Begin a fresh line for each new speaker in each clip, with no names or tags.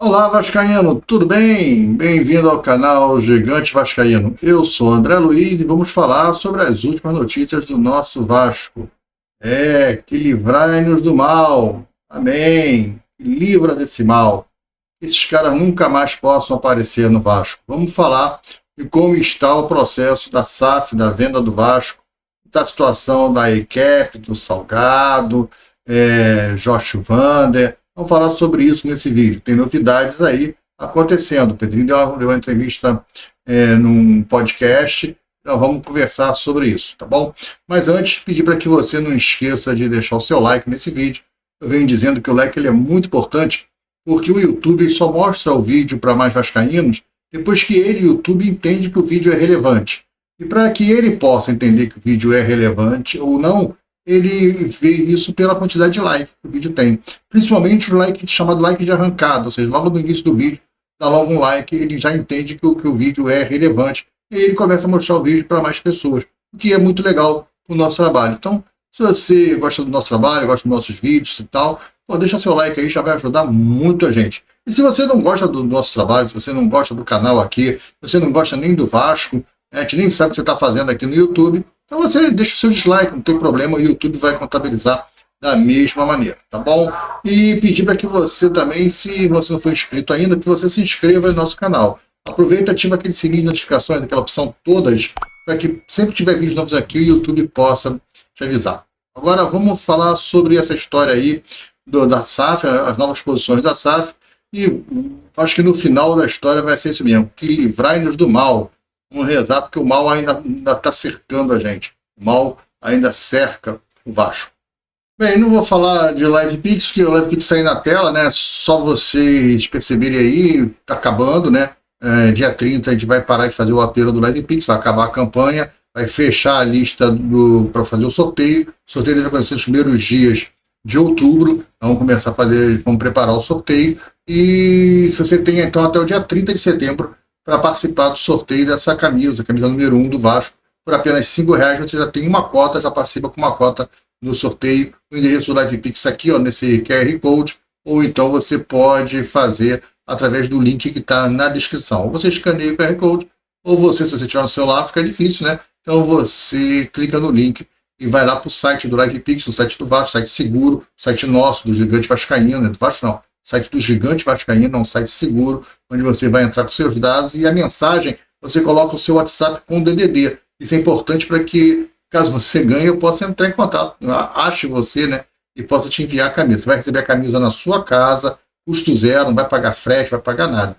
Olá, Vascaíno, tudo bem? Bem-vindo ao canal Gigante Vascaíno. Eu sou André Luiz e vamos falar sobre as últimas notícias do nosso Vasco. Que livrai-nos do mal. Amém. Livra desse mal. Esses caras nunca mais possam aparecer no Vasco. Vamos falar de como está o processo da SAF, da venda do Vasco, da situação da ECAP, do Salgado, Josh Vander. Vamos falar sobre isso nesse vídeo. Tem novidades aí acontecendo. O Pedrinho deu uma entrevista num podcast. Então vamos conversar sobre isso, tá bom? Mas antes, pedir para que você não esqueça de deixar o seu like nesse vídeo. Eu venho dizendo que o like ele é muito importante, porque o YouTube só mostra o vídeo para mais vascaínos depois que ele, o YouTube, entende que o vídeo é relevante. E para que ele possa entender que o vídeo é relevante ou não, ele vê isso pela quantidade de likes que o vídeo tem. Principalmente o like chamado like de arrancada, ou seja, logo no início do vídeo, dá logo um like, ele já entende que o vídeo é relevante e ele começa a mostrar o vídeo para mais pessoas, o que é muito legal para o nosso trabalho. Então, se você gosta do nosso trabalho, gosta dos nossos vídeos e tal, deixa seu like aí, já vai ajudar muito a gente. E se você não gosta do nosso trabalho, se você não gosta do canal aqui, se você não gosta nem do Vasco, a gente nem sabe o que você está fazendo aqui no YouTube, então você deixa o seu dislike, não tem problema, o YouTube vai contabilizar da mesma maneira, tá bom? E pedir para que você também, se você não for inscrito ainda, que você se inscreva no nosso canal. Aproveita e ativa aquele sininho de notificações, aquela opção todas, para que sempre que tiver vídeos novos aqui, o YouTube possa te avisar. Agora vamos falar sobre essa história aí da SAF, as novas posições da SAF, e acho que no final da história vai ser isso mesmo, que livrai-nos do mal. Vamos rezar, porque o mal ainda está cercando a gente. O mal ainda cerca o Vasco. Bem, não vou falar de LivePix, porque o LivePix sai na tela, né? Só vocês perceberem aí, está acabando, né? Dia 30 a gente vai parar de fazer o apelo do LivePix, vai acabar a campanha, vai fechar a lista para fazer o sorteio. O sorteio deve acontecer nos primeiros dias de outubro. Vamos começar a fazer, vamos preparar o sorteio. E se você tem então até o dia 30 de setembro para participar do sorteio dessa camisa número 1 do Vasco, por apenas R$5, você já tem uma cota, já participa com uma cota no sorteio. O endereço do LivePix aqui, ó, nesse QR Code, ou então você pode fazer através do link que está na descrição. Ou você escaneia o QR Code, ou você, se você tiver no celular, fica difícil, né? Então você clica no link e vai lá para o site do LivePix, o site do Vasco, site seguro, site nosso, do Gigante Vascaíno, né? Do Vasco não, site do Gigante Vascaíno, é um site seguro, onde você vai entrar com seus dados e a mensagem, você coloca o seu WhatsApp com o DDD. Isso é importante para que, caso você ganhe, eu possa entrar em contato, ache você, né, e possa te enviar a camisa. Você vai receber a camisa na sua casa, custo zero, não vai pagar frete, vai pagar nada.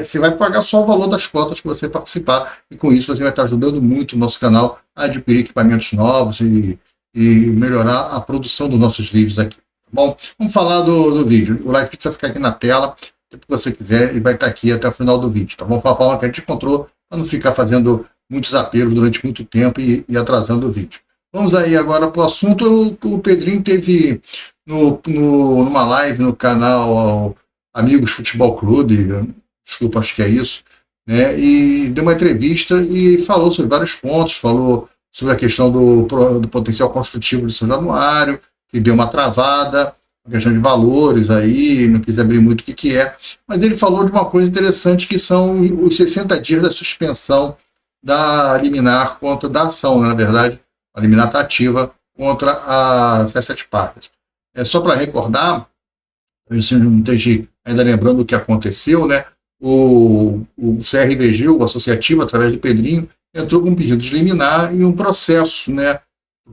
Você vai pagar só o valor das cotas que você participar, e com isso você vai estar ajudando muito o nosso canal a adquirir equipamentos novos e melhorar a produção dos nossos vídeos aqui. Bom, vamos falar do vídeo. O LivePix vai ficar aqui na tela, o que você quiser, e vai estar aqui até o final do vídeo, tá bom? Foi a forma que a gente encontrou para não ficar fazendo muitos apelos durante muito tempo e atrasando o vídeo. Vamos aí agora para o assunto. O Pedrinho teve numa live no canal Amigos Futebol Clube, desculpa, acho que é isso, né? E deu uma entrevista e falou sobre vários pontos, falou sobre a questão do potencial construtivo de São Januário, que deu uma travada, a questão de valores aí, não quis abrir muito o que é, mas ele falou de uma coisa interessante, que são os 60 dias da suspensão da liminar contra da ação, né? Na verdade, a liminar está ativa contra as 7 partes. Só para recordar, eu não esteja ainda lembrando o que aconteceu, né? O CRVG, o associativo, através do Pedrinho, entrou com um pedido de liminar e um processo, né,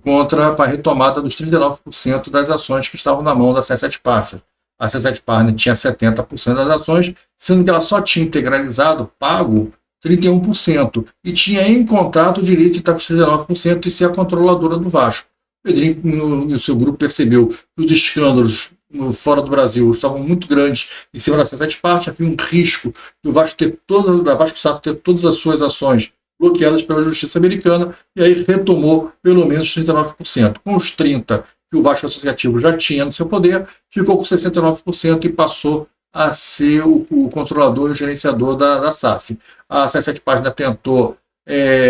contra a retomada dos 39% das ações que estavam na mão da C7 Partners. A C7 Partners tinha 70% das ações, sendo que ela só tinha integralizado, pago, 31%, e tinha em contrato o direito de estar com os 39% e ser a controladora do Vasco. O Pedrinho e o seu grupo percebeu que os escândalos fora do Brasil estavam muito grandes em cima da C7 Partners, havia um risco do Vasco da Vasco SAF ter todas as suas ações bloqueadas pela justiça americana, e aí retomou pelo menos 39%. Com os 30% que o Vasco Associativo já tinha no seu poder, ficou com 69% e passou a ser o controlador e o gerenciador da SAF. A C7 Página tentou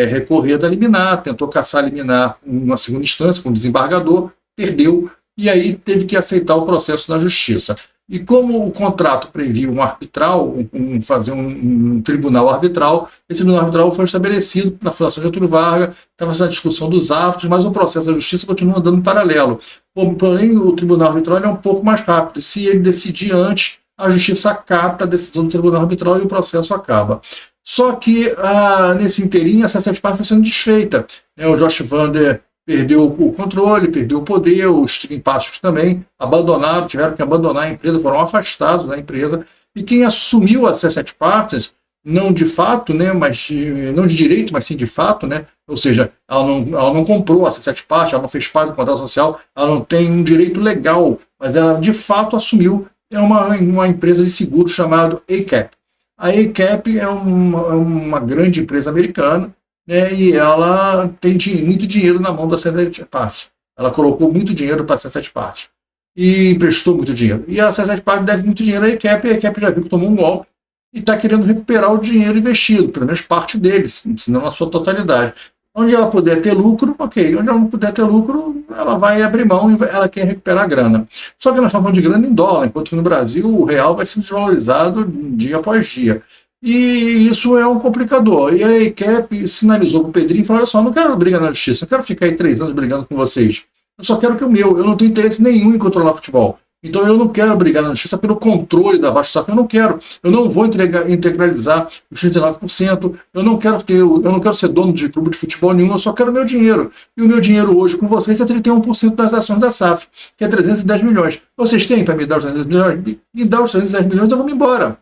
recorrer da liminar, tentou caçar a liminar uma segunda instância com o desembargador, perdeu, e aí teve que aceitar o processo na justiça. E como o contrato previa um arbitral, fazer um tribunal arbitral, esse tribunal arbitral foi estabelecido na Fundação Getúlio Vargas, estava essa discussão dos árbitros, mas o processo da justiça continua andando em paralelo. Porém, o tribunal arbitral é um pouco mais rápido. Se ele decidir antes, a justiça acata a decisão do tribunal arbitral e o processo acaba. Só que, nesse inteirinho, essa sete partes foi sendo desfeita. O Josh Vander perdeu o controle, perdeu o poder, os Steven Passos também abandonaram, tiveram que abandonar a empresa, foram afastados da empresa, e quem assumiu a sete partes, não de fato, né, mas não de direito, mas sim de fato, né, ou seja, ela não comprou a sete partes, ela não fez parte do contrato social, ela não tem um direito legal, mas ela de fato assumiu uma empresa de seguro chamada ACAP. A ACAP é uma grande empresa americana, né, e ela tem muito dinheiro na mão da sete partes. Ela colocou muito dinheiro para a sete partes e emprestou muito dinheiro. E a sete partes deve muito dinheiro à ACAP, e a ACAP já viu que tomou um golpe e está querendo recuperar o dinheiro investido, pelo menos parte deles, se não na sua totalidade. Onde ela puder ter lucro, ok. Onde ela não puder ter lucro, ela vai abrir mão e ela quer recuperar a grana. Só que nós estamos falando de grana em dólar, enquanto que no Brasil o real vai sendo desvalorizado dia após dia. E isso é um complicador. E a ACAP sinalizou para o Pedrinho e falou: olha só, eu não quero brigar na justiça, eu não quero ficar aí 3 anos brigando com vocês. Eu só quero que eu não tenho interesse nenhum em controlar futebol. Então eu não quero brigar na justiça pelo controle da Vasco SAF, eu não vou integralizar os 39%, eu não quero ser dono de clube de futebol nenhum, eu só quero meu dinheiro. E o meu dinheiro hoje com vocês é 31% das ações da SAF, que é 310 milhões. Vocês têm para me dar os 310 milhões? Me dá os 310 milhões, eu vou me embora.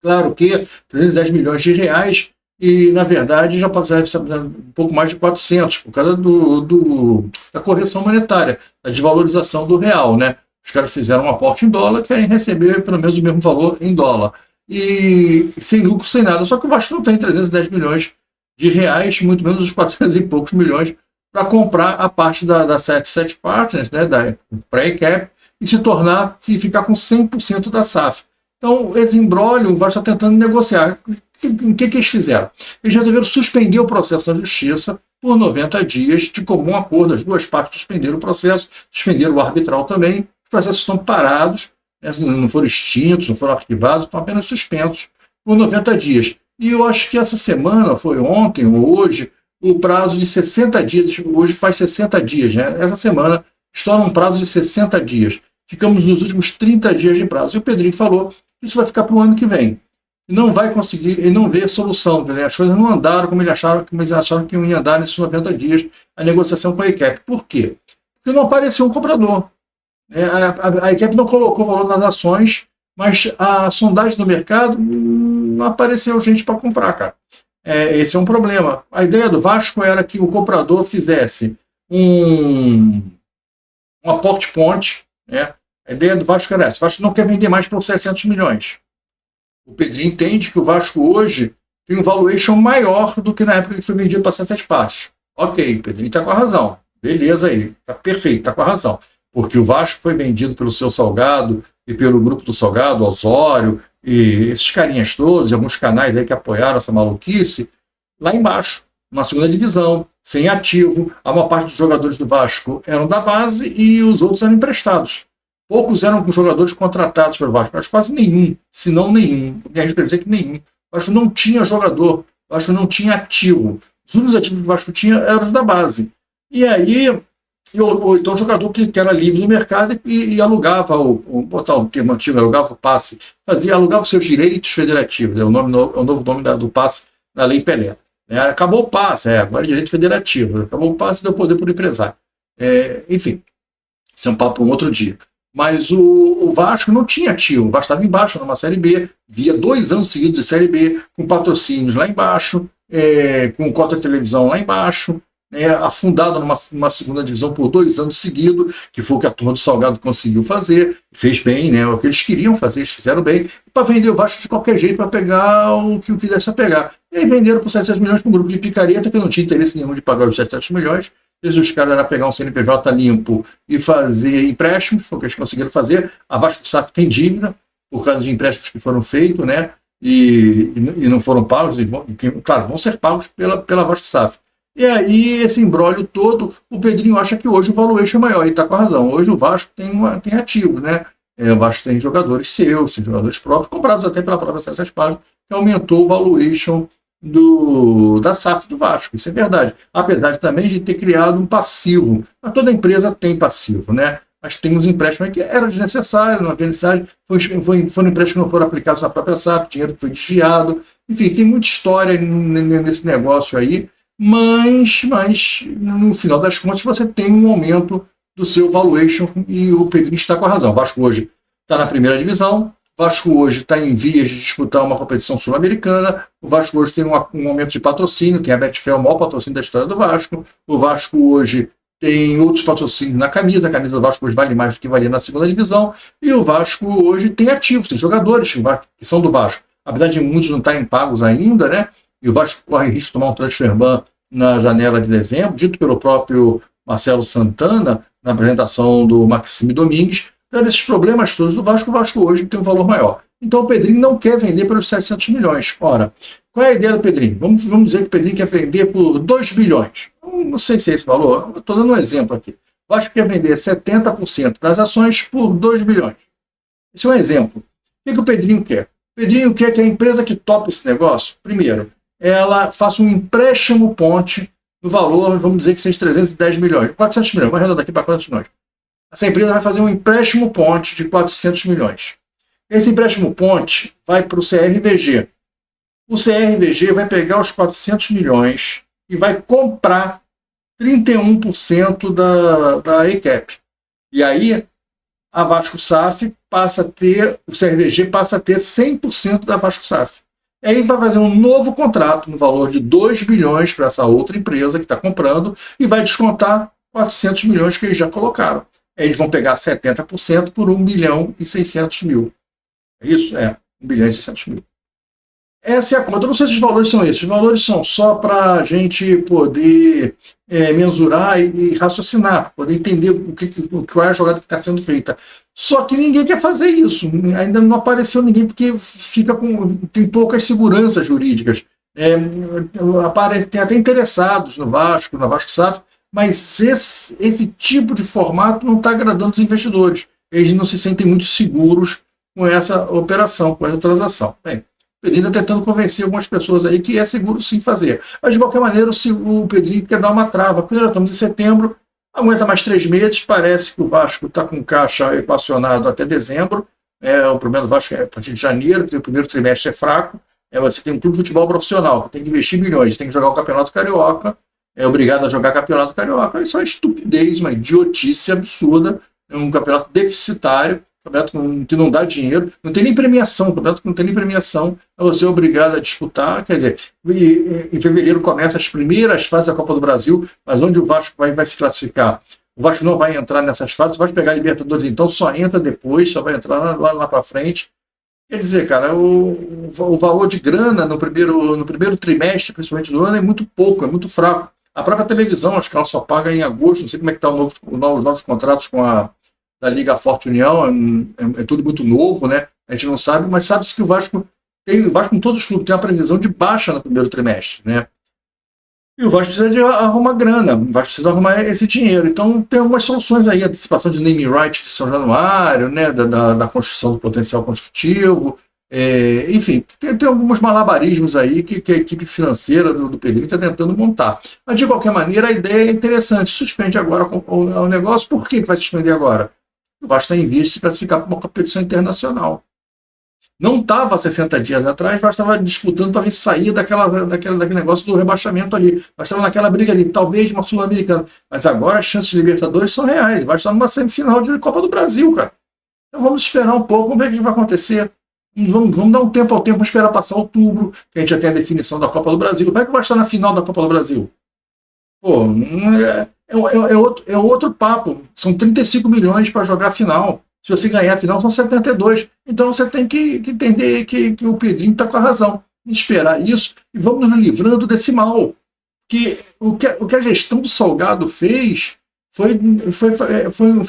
Claro que 310 milhões de reais, e na verdade já deve ser um pouco mais de 400, por causa da correção monetária, da desvalorização do real, né? Os caras fizeram um aporte em dólar, querem receber pelo menos o mesmo valor em dólar. E sem lucro, sem nada. Só que o Vasco não tem 310 milhões de reais, muito menos os 400 e poucos milhões, para comprar a parte da sete Partners, né, da pré-cap, e se tornar, e ficar com 100% da SAF. Então, esse imbróglio, o Vasco está tentando negociar. O que eles fizeram? Eles resolveram suspender o processo na justiça por 90 dias, de comum acordo. As duas partes suspenderam o processo, suspenderam o arbitral também. Os processos estão parados, né, não foram extintos, não foram arquivados, estão apenas suspensos por 90 dias. E eu acho que essa semana, foi ontem ou hoje, o prazo de 60 dias, hoje faz 60 dias, né? Essa semana estoura um prazo de 60 dias. Ficamos nos últimos 30 dias de prazo. E o Pedrinho falou que isso vai ficar para o ano que vem. Não vai conseguir, ele não vê solução. As coisas não andaram como eles acharam que iam andar nesses 90 dias a negociação com a ACAP. Por quê? Porque não apareceu um comprador. A ACAP não colocou valor nas ações, mas a sondagem do mercado não apareceu gente para comprar, cara. Esse é um problema. A ideia do Vasco era que o comprador fizesse um aporte ponte, né? A ideia do Vasco era essa: o Vasco não quer vender mais por 600 milhões. O Pedrinho entende que o Vasco hoje tem um valuation maior do que na época que foi vendido para 7 partes. Ok, o Pedrinho está com a razão. Beleza aí, está perfeito, está com a razão. Porque o Vasco foi vendido pelo Seu Salgado e pelo grupo do Salgado, Osório, e esses carinhas todos, e alguns canais aí que apoiaram essa maluquice, lá embaixo, na segunda divisão, sem ativo. A maior parte dos jogadores do Vasco eram da base e os outros eram emprestados. Poucos eram jogadores contratados pelo Vasco, mas quase nenhum, se não nenhum. A gente quer dizer que nenhum. O Vasco não tinha jogador, o Vasco não tinha ativo. Os únicos ativos que o Vasco tinha eram os da base. E aí, ou então jogador que era livre no mercado e alugava, botar o termo antigo, alugava o passe, alugava os seus direitos federativos, é o novo nome do passe da Lei Pelé. Acabou o passe, agora é direito federativo, acabou o passe e deu poder para o empresário. Enfim, isso é um papo para um outro dia. Mas o Vasco não tinha ativo, o Vasco estava embaixo, numa Série B, via 2 anos seguidos de Série B, com patrocínios lá embaixo, com cota de televisão lá embaixo, afundado numa segunda divisão por 2 anos seguidos, que foi o que a turma do Salgado conseguiu fazer, fez bem, né, o que eles queriam fazer, eles fizeram bem, para vender o Vasco de qualquer jeito, para pegar o que o quisesse pegar. E aí venderam por 700 milhões para um grupo de picareta, que não tinha interesse nenhum de pagar os 700 milhões, os caras era pegar um CNPJ limpo e fazer empréstimos, foi o que eles conseguiram fazer. A Vasco SAF tem dívida, por causa de empréstimos que foram feitos, né, e não foram pagos, claro, vão ser pagos pela Vasco SAF. E aí, esse imbróglio todo, o Pedrinho acha que hoje o valuation é maior, e está com a razão. Hoje o Vasco tem ativos, né? O Vasco tem jogadores seus, tem jogadores próprios, comprados até pela própria César Paz, que aumentou o valuation da SAF do Vasco. Isso é verdade. Apesar também de ter criado um passivo. Mas toda empresa tem passivo, né? Mas tem uns empréstimos que eram desnecessários, não havia necessidade, foram empréstimos que não foram aplicados na própria SAF, dinheiro que foi desviado. Enfim, tem muita história nesse negócio aí, mas no final das contas você tem um aumento do seu valuation e o Pedrinho está com a razão. O Vasco hoje está na primeira divisão, o Vasco hoje está em vias de disputar uma competição sul-americana, o Vasco hoje tem um aumento de patrocínio, tem a Betfair, o maior patrocínio da história do Vasco, o Vasco hoje tem outros patrocínios na camisa, a camisa do Vasco hoje vale mais do que valia na segunda divisão, e o Vasco hoje tem ativos, tem jogadores que são do Vasco, apesar de muitos não estarem pagos ainda, né? E o Vasco corre risco de tomar um transfer ban na janela de dezembro, dito pelo próprio Marcelo Santana, na apresentação do Maxime Domingues. Desses problemas todos do Vasco, o Vasco hoje tem um valor maior. Então o Pedrinho não quer vender pelos 700 milhões. Ora, qual é a ideia do Pedrinho? Vamos dizer que o Pedrinho quer vender por 2 bilhões. Não sei se é esse valor, estou dando um exemplo aqui. O Vasco quer vender 70% das ações por 2 bilhões. Esse é um exemplo. O que o Pedrinho quer? O Pedrinho quer que a empresa que topa esse negócio, primeiro, ela faça um empréstimo ponte no valor, vamos dizer que seja 310 milhões, 400 milhões, vamos arredondar aqui para 400 milhões. Essa empresa vai fazer um empréstimo ponte de 400 milhões. Esse empréstimo ponte vai para o CRVG. O CRVG vai pegar os 400 milhões e vai comprar 31% da ECAP. E aí, a Vasco SAF passa a ter, o CRVG passa a ter 100% da Vasco SAF. E aí vai fazer um novo contrato no valor de 2 bilhões para essa outra empresa que está comprando e vai descontar 400 milhões que eles já colocaram. Aí eles vão pegar 70% por 1 bilhão e 600 mil. É isso? 1 bilhão e 600 mil. Essa é a conta. Eu não sei se os valores são esses. Os valores são só para a gente poder mensurar e raciocinar, poder entender qual é a jogada que está sendo feita. Só que ninguém quer fazer isso. Ainda não apareceu ninguém porque tem poucas seguranças jurídicas. Tem até interessados no Vasco, na Vasco SAF, mas esse tipo de formato não está agradando os investidores. Eles não se sentem muito seguros com essa operação, com essa transação. Bem, o Pedrinho está tentando convencer algumas pessoas aí que é seguro sim fazer. Mas, de qualquer maneira, o Pedrinho quer dar uma trava. Porque já estamos em setembro, aguenta mais 3 meses, parece que o Vasco está com caixa equacionado até dezembro. O problema do Vasco é a partir de janeiro, que o primeiro trimestre é fraco. Você tem um clube de futebol profissional, que tem que investir milhões, tem que jogar o Campeonato Carioca, é obrigado a jogar Campeonato Carioca. Isso é uma estupidez, uma idiotice absurda, é um campeonato deficitário, campeonato que não dá dinheiro, não tem nem premiação, campeonato que não tem nem premiação, você é obrigado a disputar. Quer dizer, em fevereiro começa as primeiras fases da Copa do Brasil, mas onde o Vasco vai se classificar? O Vasco não vai entrar nessas fases, vai pegar a Libertadores, então só entra depois, só vai entrar lá para frente. Quer dizer, cara, o valor de grana no primeiro trimestre, principalmente do ano, é muito pouco, é muito fraco. A própria televisão, acho que ela só paga em agosto, não sei como é que estão os novos contratos da Liga Forte União, é tudo muito novo, né? A gente não sabe, mas sabe-se que o Vasco com todos os clubes, tem uma previsão de baixa no primeiro trimestre, né? E o Vasco precisa de arrumar grana, o Vasco precisa arrumar esse dinheiro. Então tem algumas soluções aí, antecipação de naming rights de São Januário, né? Da construção do potencial construtivo, enfim, tem alguns malabarismos aí que a equipe financeira do Pedrinho está tentando montar. Mas de qualquer maneira a ideia é interessante, suspende agora o negócio. Por que vai suspender agora? O Vasco está em vias de se classificar para uma competição internacional. Não estava 60 dias atrás, o Vasco estava disputando para ver sair daquele negócio do rebaixamento ali. O Vasco estava naquela briga ali, talvez uma Sul-Americana. Mas agora as chances de Libertadores são reais. O Vasco está numa semifinal de Copa do Brasil, cara. Então vamos esperar um pouco, vamos ver o que vai acontecer. Vamos dar um tempo ao tempo, vamos esperar passar outubro, que a gente já tem a definição da Copa do Brasil. Vai que vai estar na final da Copa do Brasil. Pô, é outro papo. São 35 milhões para jogar a final. Se você ganhar a final, são 72. Então você tem que entender que o Pedrinho está com a razão. Esperar isso e vamos nos livrando desse mal. O que a gestão do Salgado fez foi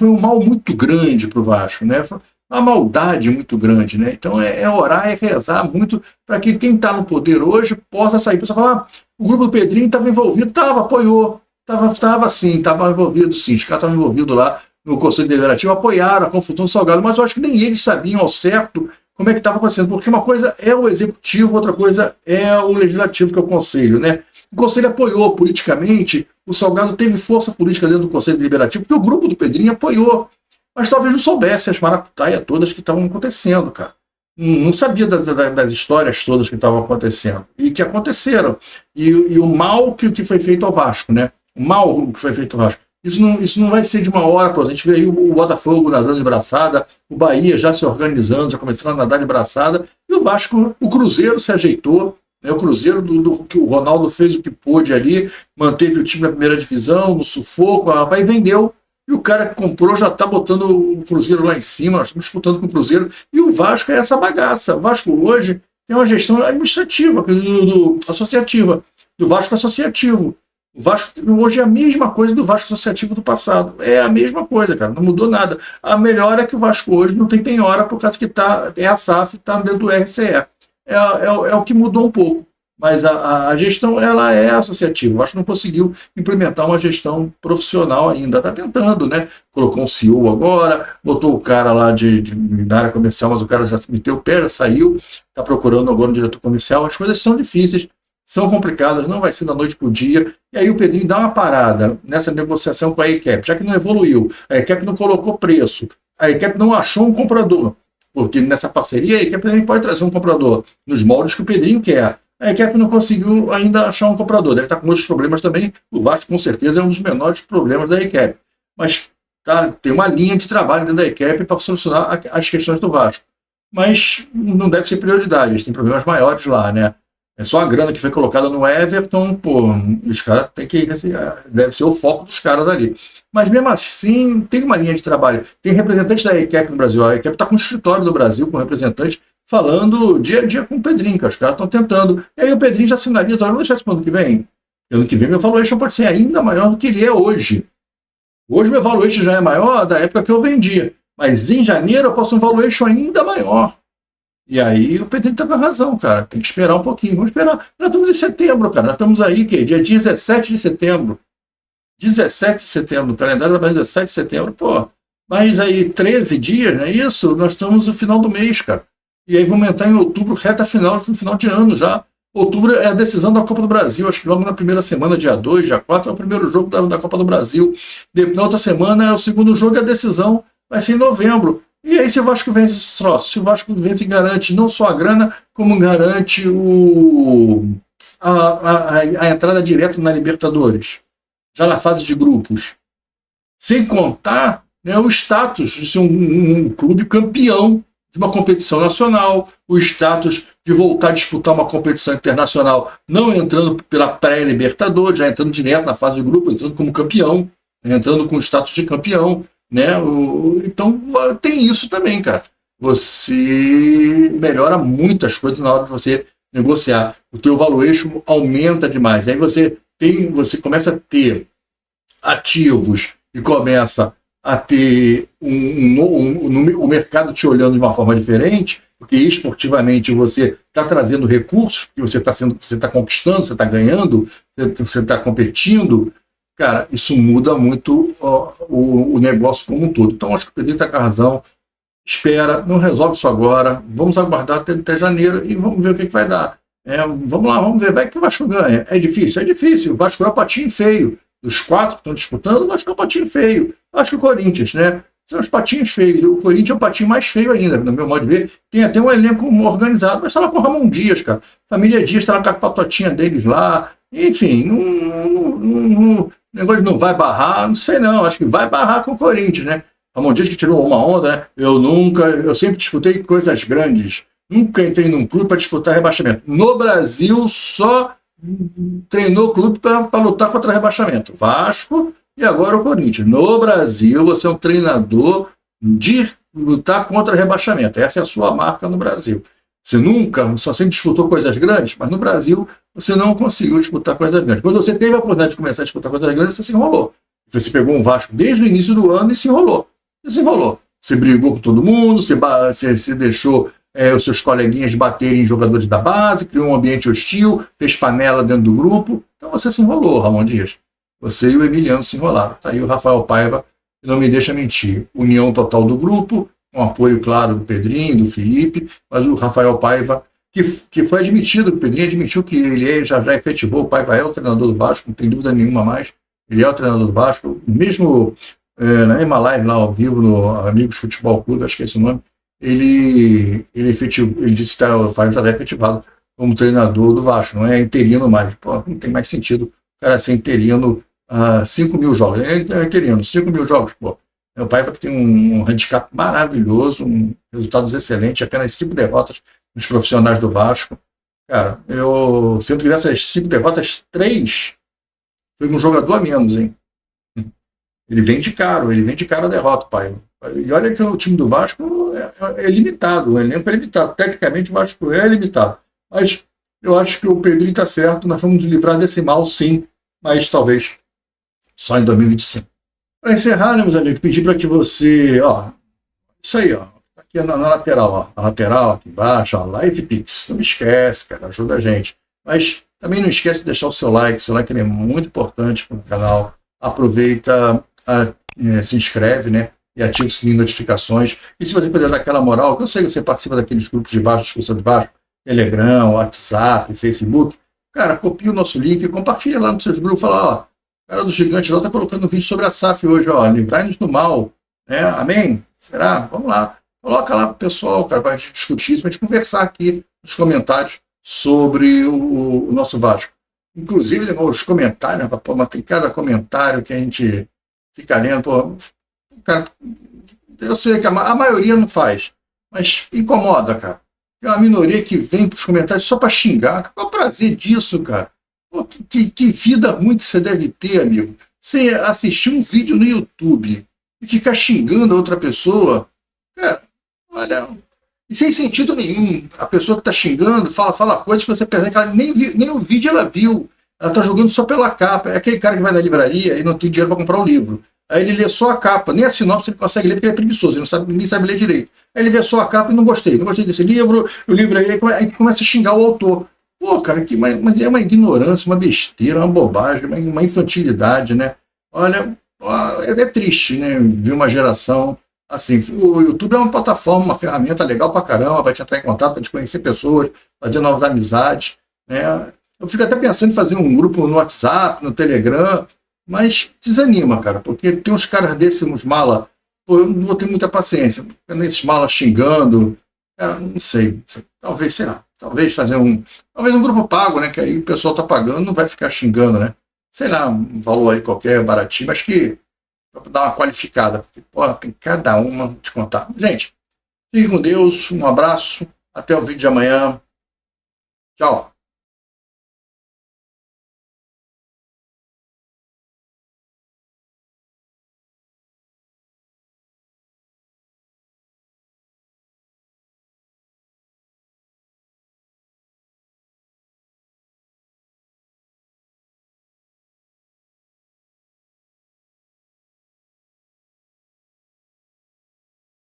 um mal muito grande para o Vasco, né? Foi uma maldade muito grande, né? Então orar, rezar muito para que quem está no poder hoje possa sair. A pessoa fala, o grupo do Pedrinho estava envolvido, apoiou, estava sim, estava envolvido sim, os caras estavam envolvidos lá no Conselho Deliberativo apoiaram a confusão do Salgado, mas eu acho que nem eles sabiam ao certo como é que estava acontecendo, porque uma coisa é o Executivo, outra coisa é o Legislativo, que é o Conselho, né? O Conselho apoiou politicamente, o Salgado teve força política dentro do Conselho Deliberativo, porque o grupo do Pedrinho apoiou, mas talvez não soubesse as maracutaias todas que estavam acontecendo, cara. Não sabia das histórias todas que estavam acontecendo, e que aconteceram, e o mal que foi feito ao Vasco, né? O mal que foi feito ao Vasco. Isso não vai ser de uma hora para outra. A gente vê aí o Botafogo nadando de braçada, o Bahia já se organizando, já começando a nadar de braçada, e o Vasco, o Cruzeiro se ajeitou, né? O Cruzeiro que o Ronaldo fez o que pôde ali, manteve o time na primeira divisão, no sufoco, rapaz, vendeu, e o cara que comprou já está botando o Cruzeiro lá em cima, nós estamos disputando com o Cruzeiro, e o Vasco é essa bagaça. O Vasco hoje tem uma gestão administrativa, associativa, do Vasco associativo. O Vasco hoje é a mesma coisa do Vasco associativo do passado. É a mesma coisa, cara. Não mudou nada. A melhor é que o Vasco hoje não tem penhora por causa que é a SAF, está dentro do RCE. É o que mudou um pouco. Mas a gestão, ela é associativa. O Vasco não conseguiu implementar uma gestão profissional ainda. Está tentando, né? Colocou um CEO agora, botou o cara lá da área comercial, mas o cara já meteu o pé, já saiu. Está procurando agora um diretor comercial. As coisas são difíceis, são complicadas, não vai ser da noite para o dia. E aí o Pedrinho dá uma parada nessa negociação com a ECAP, já que não evoluiu, a ECAP não colocou preço, a ECAP não achou um comprador, porque nessa parceria a ECAP também pode trazer um comprador nos moldes que o Pedrinho quer. A ECAP não conseguiu ainda achar um comprador, deve estar com outros problemas também. O Vasco com certeza é um dos menores problemas da ECAP, mas tem uma linha de trabalho dentro da ECAP para solucionar as questões do Vasco, mas não deve ser prioridade, eles têm problemas maiores lá, né? É só a grana que foi colocada no Everton, pô, os caras têm que. Deve ser o foco dos caras ali. Mas mesmo assim, tem uma linha de trabalho. Tem representante da ECAP no Brasil. A ECAP está com o escritório do Brasil, com representante, falando dia a dia com o Pedrinho, que os caras estão tentando. E aí o Pedrinho já sinaliza: vamos deixar isso para o ano que vem. Ano que vem meu valuation pode ser ainda maior do que ele é hoje. Hoje meu valuation já é maior da época que eu vendia. Mas em janeiro eu posso ter um valuation ainda maior. E aí o Pedrinho tá com razão, cara. Tem que esperar um pouquinho. Vamos esperar. Nós estamos em setembro, cara. Nós estamos aí, que dia 17 de setembro. 17 de setembro. O calendário da 17 de setembro. Pô, mas aí 13 dias, não é isso? Nós estamos no final do mês, cara. E aí vamos entrar em outubro, reta final, final de ano já. Outubro é a decisão da Copa do Brasil. Acho que logo na primeira semana, dia 2, dia 4, é o primeiro jogo da Copa do Brasil. Na outra semana é o segundo jogo e a decisão vai ser em novembro. E aí, se o Vasco vence esse troço, se o Vasco vence e garante não só a grana, como garante a entrada direta na Libertadores, já na fase de grupos. Sem contar, né, o status de ser um clube campeão de uma competição nacional, o status de voltar a disputar uma competição internacional, não entrando pela pré-Libertadores, já entrando direto na fase de grupo, entrando como campeão, entrando com o status de campeão. Né? Então tem isso também, cara. Você melhora muitas coisas na hora de você negociar. O teu valuation aumenta demais. Aí você começa a ter ativos e começa a ter o mercado te olhando de uma forma diferente, porque esportivamente você está trazendo recursos, porque você está conquistando, você está ganhando, você está competindo. Cara, isso muda muito o negócio como um todo. Então, acho que o Pedrinho está com a razão. Espera, não resolve isso agora. Vamos aguardar até janeiro e vamos ver o que vai dar. Vamos lá, vamos ver. Vai que o Vasco ganha. É difícil? É difícil. O Vasco é o patinho feio. Dos 4 que estão disputando, o Vasco é o patinho feio. Acho que o Corinthians, né? São os patinhos feios. O Corinthians é o patinho mais feio ainda, no meu modo de ver. Tem até um elenco organizado, mas está lá com o Ramon Dias, cara. Família Dias está lá com a patotinha deles lá. Enfim, o negócio não vai barrar, não sei não, acho que vai barrar com o Corinthians, né? Ramon Dias que tirou uma onda, né? Eu sempre disputei coisas grandes, nunca entrei num clube para disputar rebaixamento. No Brasil, só treinou clube para lutar contra rebaixamento. Vasco e agora o Corinthians. No Brasil, você é um treinador de lutar contra rebaixamento. Essa é a sua marca no Brasil. Você só sempre disputou coisas grandes, mas no Brasil você não conseguiu disputar coisas grandes. Quando você teve a oportunidade de começar a disputar coisas grandes, você se enrolou. Você pegou um Vasco desde o início do ano e se enrolou. Você se enrolou. Você brigou com todo mundo, você deixou os seus coleguinhas baterem em jogadores da base, criou um ambiente hostil, fez panela dentro do grupo. Então você se enrolou, Ramon Dias. Você e o Emiliano se enrolaram. Tá aí o Rafael Paiva e não me deixa mentir. União total do grupo, com apoio, claro, do Pedrinho, do Felipe, mas o Rafael Paiva, que foi admitido, o Pedrinho admitiu que ele já efetivou, o Paiva é o treinador do Vasco, não tem dúvida nenhuma mais, ele é o treinador do Vasco, mesmo na mesma live lá ao vivo, no Amigos Futebol Clube, acho que é esse o nome, ele disse que o Paiva já está efetivado como treinador do Vasco, não é interino mais. Pô, não tem mais sentido o cara ser interino 5 mil jogos. É interino, 5 mil jogos, pô. Meu pai que tem um handicap maravilhoso, resultados excelentes, apenas 5 derrotas nos profissionais do Vasco. Cara, eu sinto que dessas 5 derrotas, 3 foi com um jogador a menos, hein? Ele vem de cara a derrota, pai. E olha que o time do Vasco é limitado, o elenco é limitado. Tecnicamente o Vasco é limitado. Mas eu acho que o Pedrinho está certo, nós vamos nos livrar desse mal, sim, mas talvez só em 2025. Para encerrar, né, meus amigos, pedir para que você, isso aí, aqui na lateral, a lateral aqui embaixo, Live Pix, não esquece, cara, ajuda a gente. Mas também não esquece de deixar o seu like ele é muito importante para o canal. Aproveita, se inscreve, né, e ativa o sininho de notificações. E se você puder dar aquela moral, que eu sei que você participa daqueles grupos de baixo, discussão de baixo, Telegram, WhatsApp, Facebook, cara, copia o nosso link e compartilha lá nos seus grupos, fala, o cara do Gigante lá está colocando um vídeo sobre a SAF hoje, livrai-nos do mal, né? Amém? Será? Vamos lá. Coloca lá pro pessoal, cara, para a gente discutir isso, para a gente conversar aqui nos comentários sobre o nosso Vasco. Inclusive, os comentários, mas tem cada comentário que a gente fica lendo, cara, eu sei que a maioria não faz, mas incomoda, cara. Tem uma minoria que vem para os comentários só para xingar. Qual é o prazer disso, cara? Pô, que vida ruim que você deve ter, amigo. Você assistir um vídeo no YouTube e ficar xingando a outra pessoa, cara, olha, e sem sentido nenhum. A pessoa que está xingando fala coisas que você percebe que ela nem o vídeo ela viu. Ela está jogando só pela capa. É aquele cara que vai na livraria e não tem dinheiro para comprar um livro. Aí ele lê só a capa, nem a sinopse ele consegue ler porque ele é preguiçoso, ninguém sabe ler direito. Aí ele vê só a capa e não gostei desse livro, o livro aí começa a xingar o autor. Pô, cara, mas é uma ignorância, uma besteira, uma bobagem, uma infantilidade, né? Olha, é triste, né? Ver uma geração assim. O YouTube é uma plataforma, uma ferramenta legal pra caramba, vai te entrar em contato, vai te conhecer pessoas, fazer novas amizades, né? Eu fico até pensando em fazer um grupo no WhatsApp, no Telegram, mas desanima, cara, porque tem uns caras desses, uns mala, pô, eu não vou ter muita paciência, nesses malas xingando, cara, não sei, talvez, sei lá, talvez um grupo pago, né, que aí o pessoal tá pagando, não vai ficar xingando, né, sei lá, um valor aí qualquer, baratinho, mas que pra dar uma qualificada, porque, pô, tem cada uma de contar. Gente, fique com Deus, um abraço, até o vídeo de amanhã, tchau.